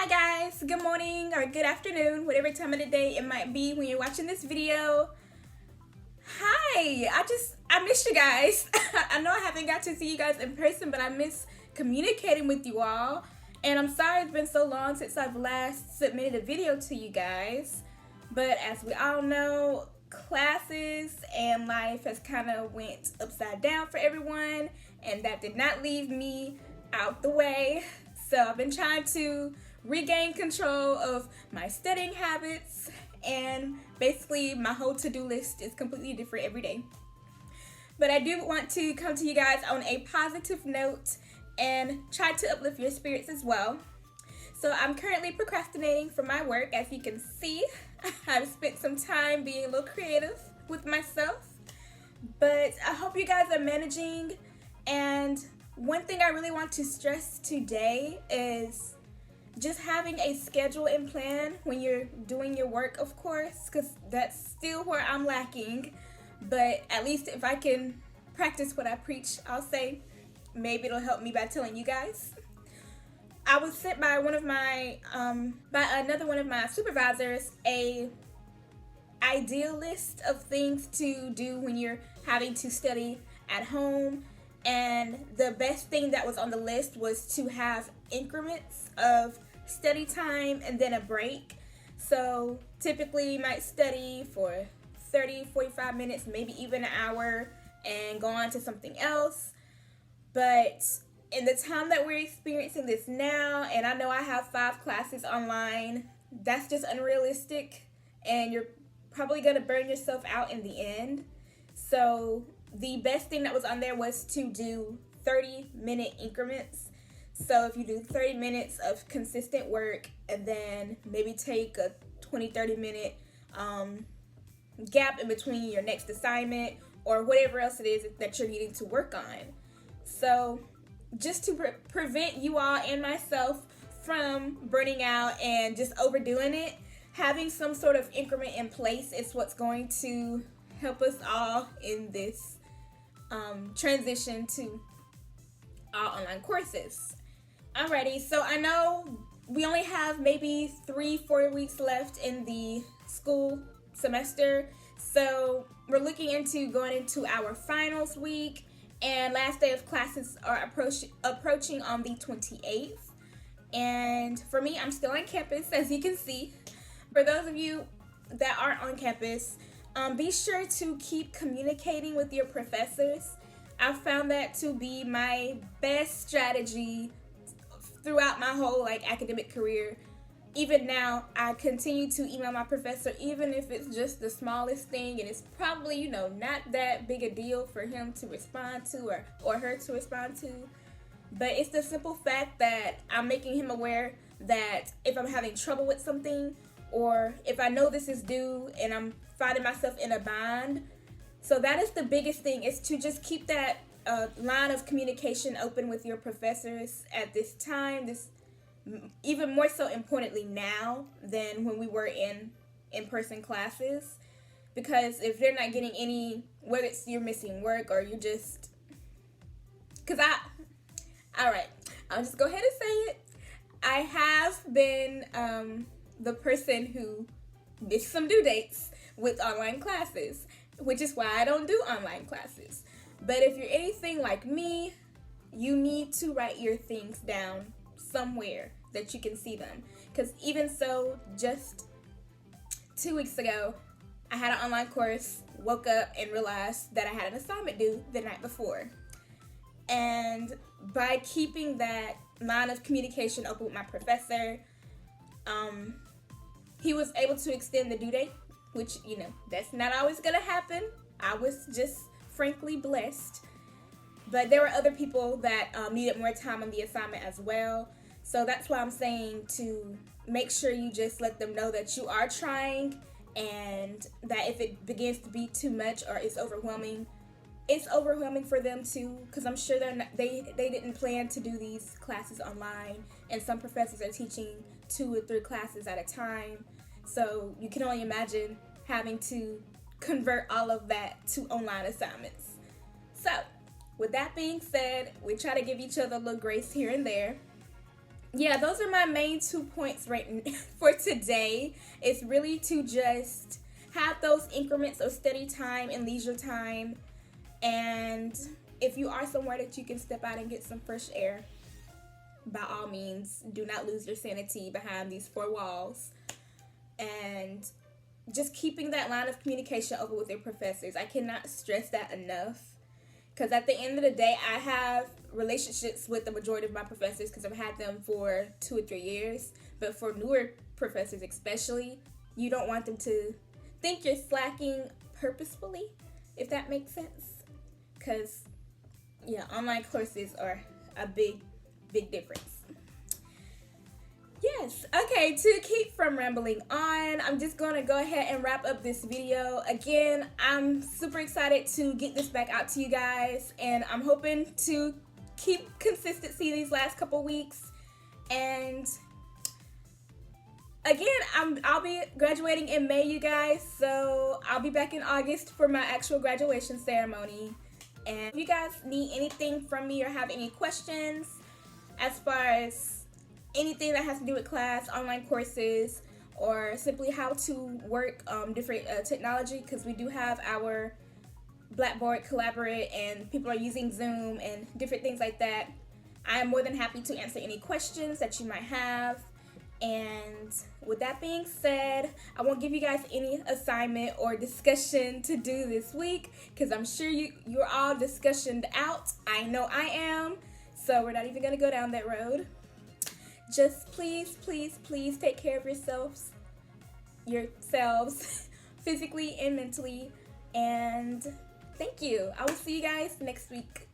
Hi guys, good morning or good afternoon, whatever time of the day it might be when you're watching this video. Hi, I missed you guys. I know I haven't got to see you guys in person, but I miss communicating with you all. And I'm sorry it's been so long since I've last submitted a video to you guys. But as we all know, classes and life has kind of went upside down for everyone, and that did not leave me out the way. So I've been trying to regain control of my studying habits, and basically my whole to-do list is completely different every day. But I do want to come to you guys on a positive note and try to uplift your spirits as well. So I'm currently procrastinating for my work. As you can see, I've spent some time being a little creative with myself, but I hope you guys are managing. And one thing I really want to stress today is just having a schedule and plan when you're doing your work, of course, because that's still where I'm lacking. But at least if I can practice what I preach, I'll say maybe it'll help me by telling you guys. I was sent by another one of my supervisors a ideal list of things to do when you're having to study at home. And the best thing that was on the list was to have increments of study time and then a break. So typically you might study for 30, 45 minutes, maybe even an hour, and go on to something else. But in the time that we're experiencing this now, and I know I have 5 classes online, that's just unrealistic, and you're probably going to burn yourself out in the end. So the best thing that was on there was to do 30-minute increments. So if you do 30 minutes of consistent work and then maybe take a 20-30 minute gap in between your next assignment or whatever else it is that you're needing to work on. So just to prevent you all and myself from burning out and just overdoing it, having some sort of increment in place is what's going to help us all in this transition to our online courses. Alrighty, so I know we only have maybe 3-4 weeks left in the school semester, so we're looking into going into our finals week, and last day of classes are approaching on the 28th. And for me, I'm still on campus, as you can see. For those of you that aren't on campus, be sure to keep communicating with your professors. I've found that to be my best strategy throughout my whole academic career. Even now, I continue to email my professor, even if it's just the smallest thing, and it's probably, not that big a deal for him to respond to or her to respond to. But it's the simple fact that I'm making him aware that if I'm having trouble with something, or if I know this is due and I'm finding myself in a bind. So that is the biggest thing, is to just keep that line of communication open with your professors at this time. This even more so importantly now than when we were in in-person classes, because if they're not getting any, whether it's you're missing work or you just, alright, I'll just go ahead and say it. I have been the person who missed some due dates with online classes, which is why I don't do online classes. But if you're anything like me, you need to write your things down somewhere that you can see them. Because even so, just 2 weeks ago, I had an online course, woke up and realized that I had an assignment due the night before. And by keeping that line of communication open with my professor, he was able to extend the due date, which, that's not always gonna happen. I was just frankly blessed. But there were other people that needed more time on the assignment as well. So that's why I'm saying to make sure you just let them know that you are trying, and that if it begins to be too much or it's overwhelming for them too, because I'm sure they didn't plan to do these classes online, and some professors are teaching 2 or 3 classes at a time. So you can only imagine having to convert all of that to online assignments. So with that being said, we try to give each other a little grace here and there. yeah, those are my main 2 points for today. It's really to just have those increments of study time and leisure time. And if you are somewhere that you can step out and get some fresh air, by all means, do not lose your sanity behind these four walls. And just keeping that line of communication open with your professors. I cannot stress that enough. Because at the end of the day, I have relationships with the majority of my professors because I've had them for 2 or 3 years. But for newer professors especially, you don't want them to think you're slacking purposefully, if that makes sense. Because, yeah, online courses are a big difference. Yes, okay, to keep from rambling on, I'm just going to go ahead and wrap up this video. Again, I'm super excited to get this back out to you guys, and I'm hoping to keep consistency these last couple weeks. And again, I'll be graduating in May, you guys, so I'll be back in August for my actual graduation ceremony. And if you guys need anything from me or have any questions as far as anything that has to do with class, online courses, or simply how to work different technology, because we do have our Blackboard Collaborate and people are using Zoom and different things like that, I am more than happy to answer any questions that you might have. And with that being said, I won't give you guys any assignment or discussion to do this week, because I'm sure you're all discussioned out. I know I am, so we're not even going to go down that road. Just please take care of yourselves physically and mentally. And thank you. I will see you guys next week.